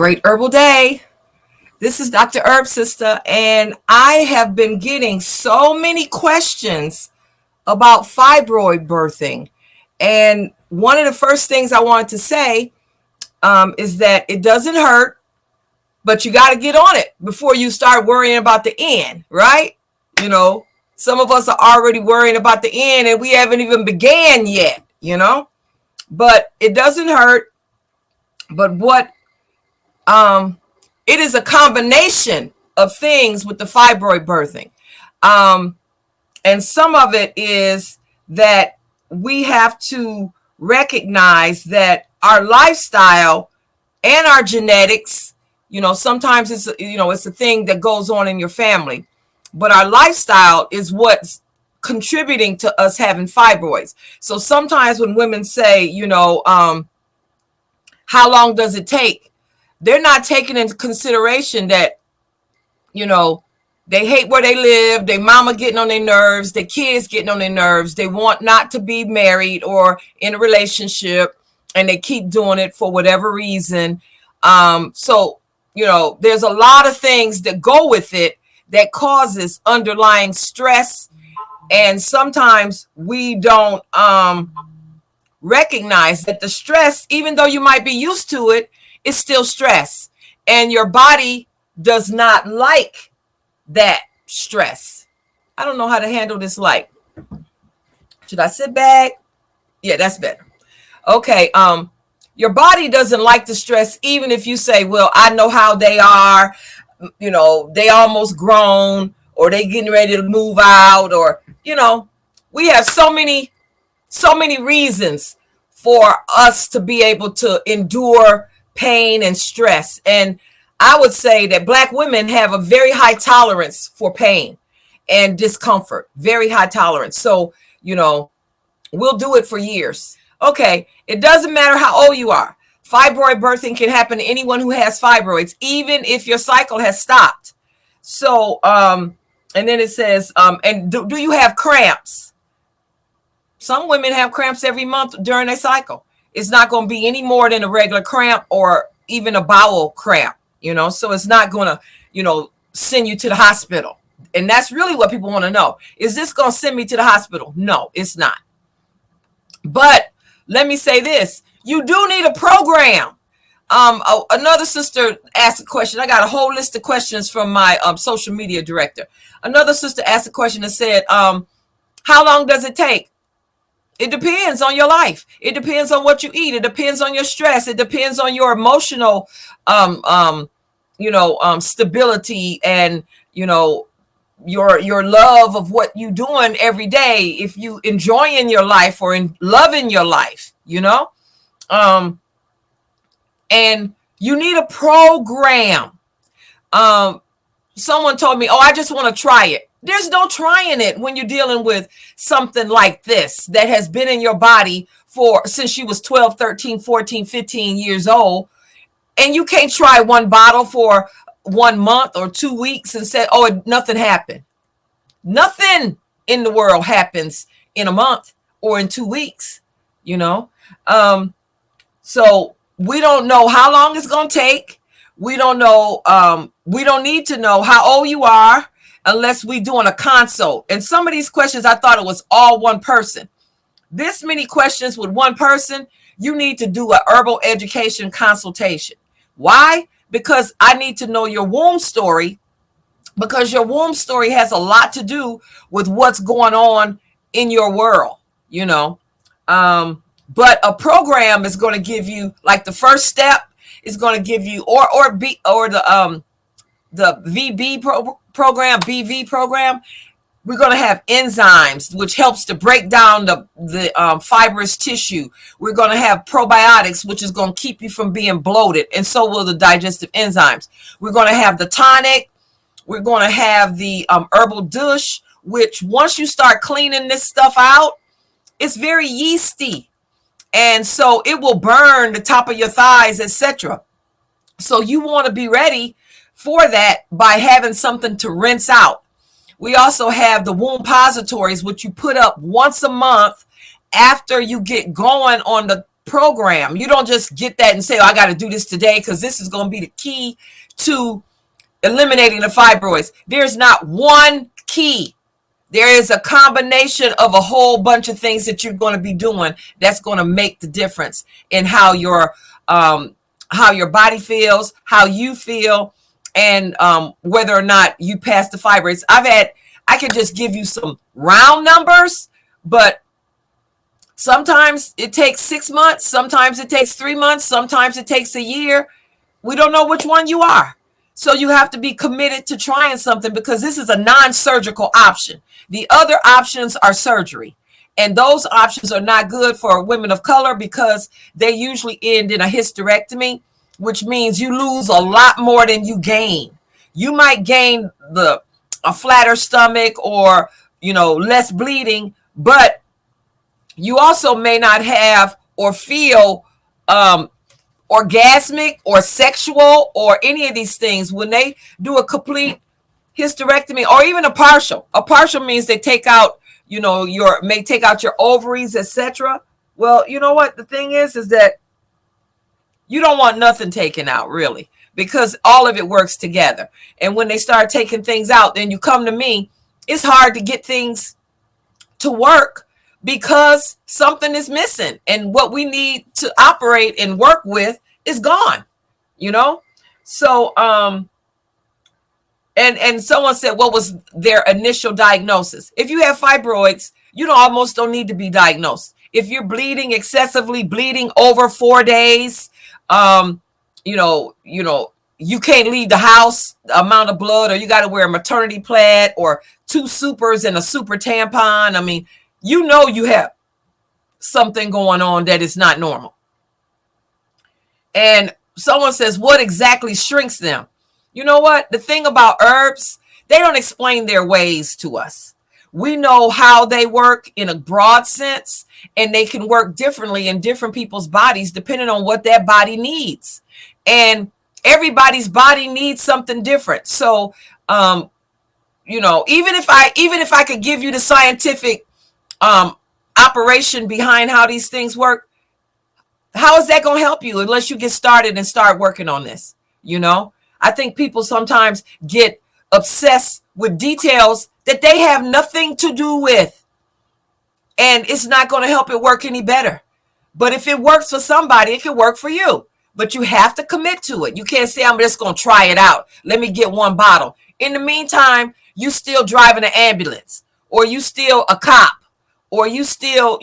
Great Herbal Day. This is Dr. Herb Sister, and I have been getting so many questions about fibroid birthing. And one of the first things I wanted to say is that it doesn't hurt, but you got to get on it before you start worrying about the end, right? You know, some of us are already worrying about the end and we haven't even began yet, but it doesn't hurt. But it is a combination of things with the fibroid birthing. And some of it is that we have to recognize that our lifestyle and our genetics, sometimes it's a thing that goes on in your family, but our lifestyle is what's contributing to us having fibroids. So sometimes when women say, how long does it take? They're not taking into consideration that, they hate where they live, their mama getting on their nerves, their kids getting on their nerves, they want not to be married or in a relationship, and they keep doing it for whatever reason. So there's a lot of things that go with it that causes underlying stress. And sometimes we don't recognize that the stress, even though you might be used to it, is still stress. And your body does not like that stress. I don't know how to handle this light. Should I sit back? Yeah, that's better. Okay. Your body doesn't like the stress, even if you say, well, I know how they are, they almost grown, or they getting ready to move out, or, we have so many reasons for us to be able to endure pain and stress. And I would say that Black women have a very high tolerance for pain and discomfort, very high tolerance. So, we'll do it for years. Okay, it doesn't matter how old you are. Fibroid birthing can happen to anyone who has fibroids, even if your cycle has stopped. So, and then it says, and do you have cramps? Some women have cramps every month during their cycle. It's not going to be any more than a regular cramp or even a bowel cramp, so it's not going to, send you to the hospital. And that's really what people want to know. Is this going to send me to the hospital? No, it's not. But let me say this. You do need a program. Another sister asked a question. I got a whole list of questions from my social media director. Another sister asked a question and said, how long does it take? It depends on your life. It depends on what you eat. It depends on your stress. It depends on your emotional, stability and, your love of what you doing every day. If you enjoying your life or in loving your life, and you need a program. Someone told me, I just want to try it. There's no trying it when you're dealing with something like this that has been in your body since you was 12, 13, 14, 15 years old. And you can't try one bottle for 1 month or 2 weeks and say, nothing happened. Nothing in the world happens in a month or in 2 weeks, So we don't know how long it's going to take. We don't know. We don't need to know how old you are unless we're doing a consult. And some of these questions, I thought it was all one person. This many questions with one person, you need to do a herbal education consultation. Why? Because I need to know your womb story, because your womb story has a lot to do with what's going on in your world, But a program is going to give you, like, the first step is going to give you, or the VB program, BV program. We're going to have enzymes, which helps to break down the fibrous tissue. We're going to have probiotics, which is going to keep you from being bloated, and so will the digestive enzymes. We're going to have the tonic. We're going to have the herbal douche, which once you start cleaning this stuff out, it's very yeasty. And so it will burn the top of your thighs, etc. So you want to be ready for that by having something to rinse out. We also have the womb positories, which you put up once a month after you get going on program. You don't just get that and say, oh, I got to do this today because this is going to be the key to eliminating the fibroids. There's not one key. There is a combination of a whole bunch of things that you're going to be doing that's going to make the difference in how your body feels, how you feel, and whether or not you pass the fibroids. I can just give you some round numbers, but sometimes it takes 6 months, sometimes it takes 3 months, sometimes it takes a year. We don't know which one you are. So you have to be committed to trying something because this is a non-surgical option. The other options are surgery. And those options are not good for women of color because they usually end in a hysterectomy, which means you lose a lot more than you gain. You might gain a flatter stomach or, less bleeding, but you also may not have or feel orgasmic or sexual or any of these things when they do a complete hysterectomy or even a partial. A partial means they take out, may take out your ovaries, etc. Well, you know what the thing is that you don't want nothing taken out really because all of it works together. And when they start taking things out, then you come to me. It's hard to get things to work because something is missing and what we need to operate and work with is gone, So, and someone said, what was their initial diagnosis? If you have fibroids, you almost don't need to be diagnosed. If you're bleeding excessively, bleeding over 4 days, you can't leave the house, the amount of blood, or you got to wear a maternity pad or 2 supers and a super tampon. I mean, you have something going on that is not normal. And someone says, what exactly shrinks them? You know what? The thing about herbs, they don't explain their ways to us. We know how they work in a broad sense, and they can work differently in different people's bodies depending on what that body needs. And everybody's body needs something different. So, even if I could give you the scientific operation behind how these things work, how is that going to help you unless you get started and start working on this? I think people sometimes get obsessed with details that they have nothing to do with, and it's not going to help it work any better. But if it works for somebody, it can work for you, but you have to commit to it. You can't say, I'm just going to try it out. Let me get 1 bottle. In the meantime, you still driving an ambulance, or you still a cop, or you still,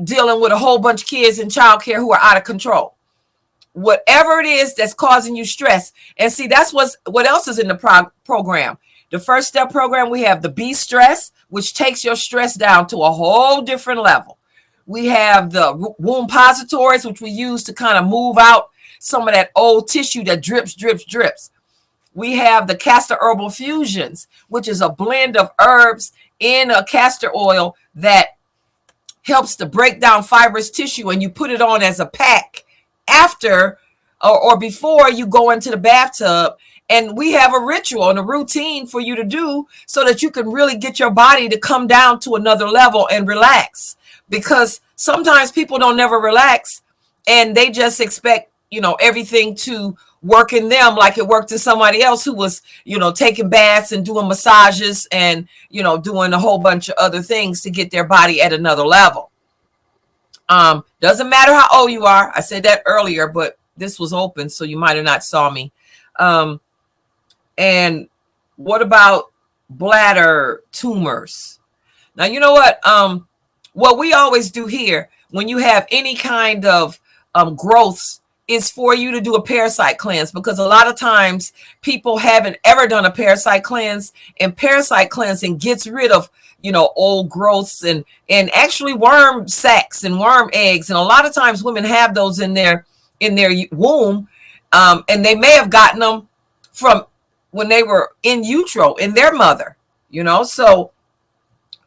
dealing with a whole bunch of kids in childcare who are out of control. Whatever it is that's causing you stress. And see, that's what else is in the program. The first step program, we have the B stress, which takes your stress down to a whole different level. We have the womb positories, which we use to kind of move out some of that old tissue that drips. We have the castor herbal fusions, which is a blend of herbs in a castor oil that helps to break down fibrous tissue, and you put it on as a pack after or before you go into the bathtub. And we have a ritual and a routine for you to do so that you can really get your body to come down to another level and relax, because sometimes people don't never relax and they just expect, everything to work in them like it worked in somebody else who was, taking baths and doing massages and, doing a whole bunch of other things to get their body at another level. Doesn't matter how old you are. I said that earlier, but this was open, so you might have not saw me. And what about bladder tumors? Now, you know what we always do here when you have any kind of growths is for you to do a parasite cleanse, because a lot of times people haven't ever done a parasite cleanse, and parasite cleansing gets rid of, old growths and actually worm sacs and worm eggs. And a lot of times women have those in their womb, and they may have gotten them from when they were in utero in their mother, so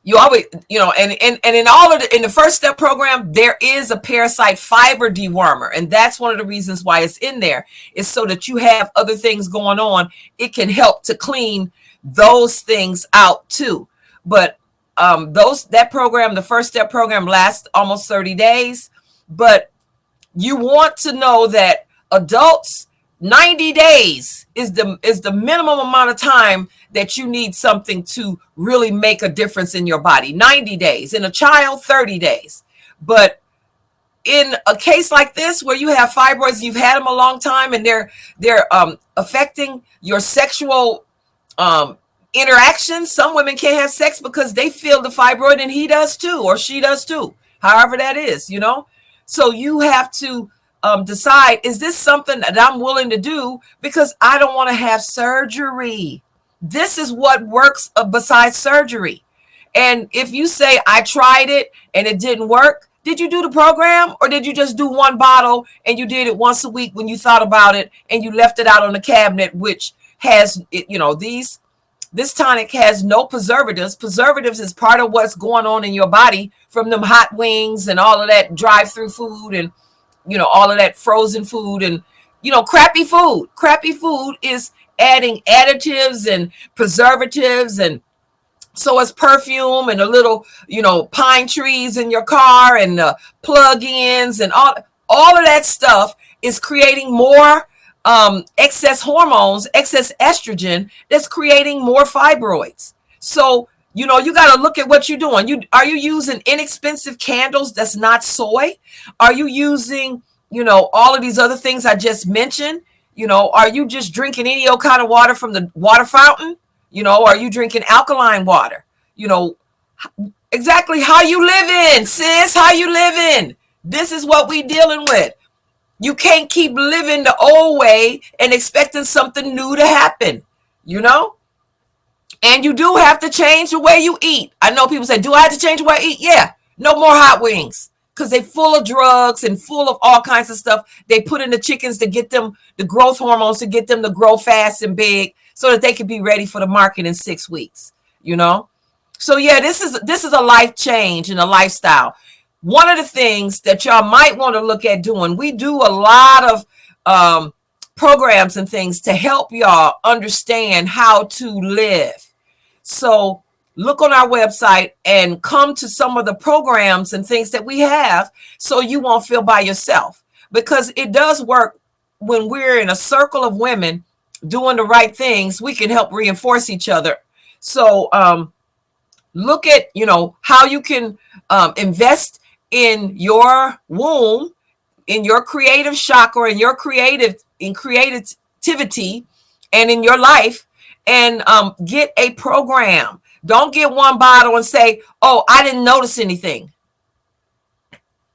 you always, and in the first step program, there is a parasite fiber dewormer. And that's one of the reasons why it's in there, is so that you have other things going on. It can help to clean those things out too. But that program, the first step program, lasts almost 30 days. But You want to know that adults, 90 days is the minimum amount of time that you need something to really make a difference in your body. 90 days. In a child, 30 days. But in a case like this where you have fibroids, you've had them a long time, and they're affecting your sexual interaction. Some women can't have sex because they feel the fibroid, and he does too, or she does too, however that is, you know. So you have to decide, is this something that I'm willing to do because I don't want to have surgery? This is what works besides surgery. And if you say, I tried it and it didn't work, did you do the program, or did you just do one bottle and you did it once a week when you thought about it and you left it out on the cabinet, which has, you know, this tonic has no preservatives. Preservatives is part of what's going on in your body from them hot wings and all of that drive-through food, and, you know, all of that frozen food, and, you know, crappy food. Crappy food is adding additives and preservatives, and so it's perfume and a little, you know, pine trees in your car and plug-ins and all of that stuff is creating more excess hormones, excess estrogen, that's creating more fibroids. So, you know, you got to look at what you're doing. Are you using inexpensive candles that's not soy? Are you using, you know, all of these other things I just mentioned? You know, are you just drinking any old kind of water from the water fountain? You know, are you drinking alkaline water? You know, exactly how you living, sis, how you living. This is what we dealing with. You can't keep living the old way and expecting something new to happen, you know? And you do have to change the way you eat. I know people say, do I have to change the way I eat? Yeah, no more hot wings, because they're full of drugs and full of all kinds of stuff they put in the chickens to get them the growth hormones, to get them to grow fast and big so that they can be ready for the market in 6 weeks, you know? So yeah, this is a life change and a lifestyle. One of the things that y'all might want to look at doing, we do a lot of programs and things to help y'all understand how to live. So look on our website and come to some of the programs and things that we have so you won't feel by yourself, because it does work when we're in a circle of women doing the right things. We can help reinforce each other. So look at, you know, how you can invest in your womb, in your creative chakra, in your creativity, and in your life, and get a program. Don't get one bottle and say, oh, I didn't notice anything.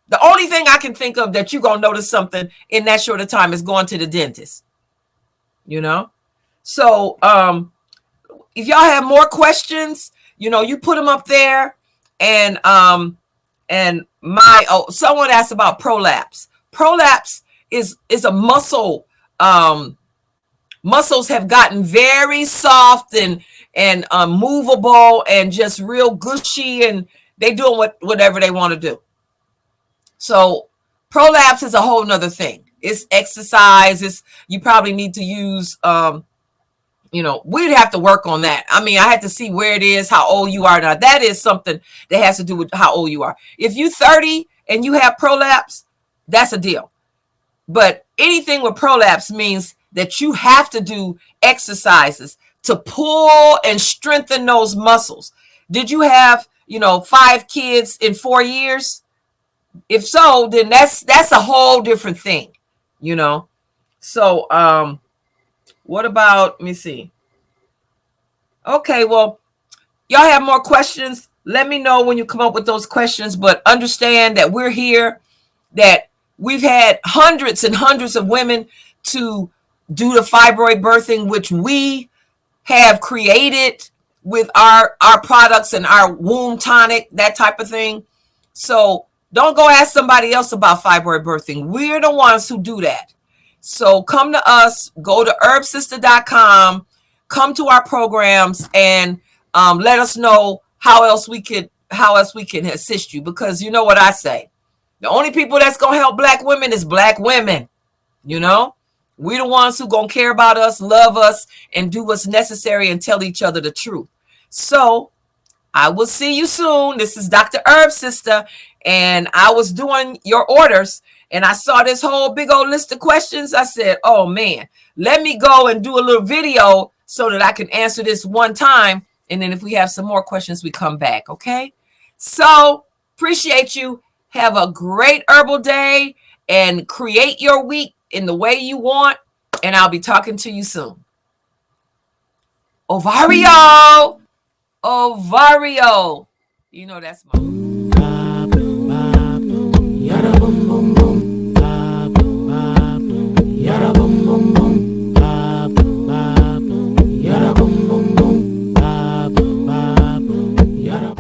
The only thing I can think of that you're going to notice something in that short of time is going to the dentist, you know? So if y'all have more questions, you know, you put them up there. And someone asked about prolapse. Prolapse is a muscle. Muscles have gotten very soft and movable and just real gushy, and they doing whatever they want to do. So prolapse is a whole nother thing. It's exercise. You probably need to use you know, we'd have to work on that. I mean, I had to see where it is, how old you are. Now, that is something that has to do with how old you are. If you're 30 and you have prolapse, that's a deal. But anything with prolapse means that you have to do exercises to pull and strengthen those muscles. Did you have, you know, 5 kids in 4 years? If so, then that's a whole different thing, you know. So, what about, let me see. Okay, well, y'all have more questions. Let me know when you come up with those questions, but understand that we're here, that we've had hundreds and hundreds of women to do the fibroid birthing, which we have created with our products and our womb tonic, that type of thing. So don't go ask somebody else about fibroid birthing. We're the ones who do that. So come to us, go to herbsister.com, come to our programs, and let us know how else we can assist you. Because you know what I say, the only people that's gonna help Black women is Black women. You know, we're the ones who gonna care about us, love us, and do what's necessary and tell each other the truth. So I will see you soon. This is Dr. Herb Sister, and I was doing your orders. and I saw this whole big old list of questions. I said, oh man, let me go and do a little video so that I can answer this one time. And then if we have some more questions, we come back. Okay. So appreciate you. Have a great herbal day and create your week in the way you want. And I'll be talking to you soon. Ovario. You know that's my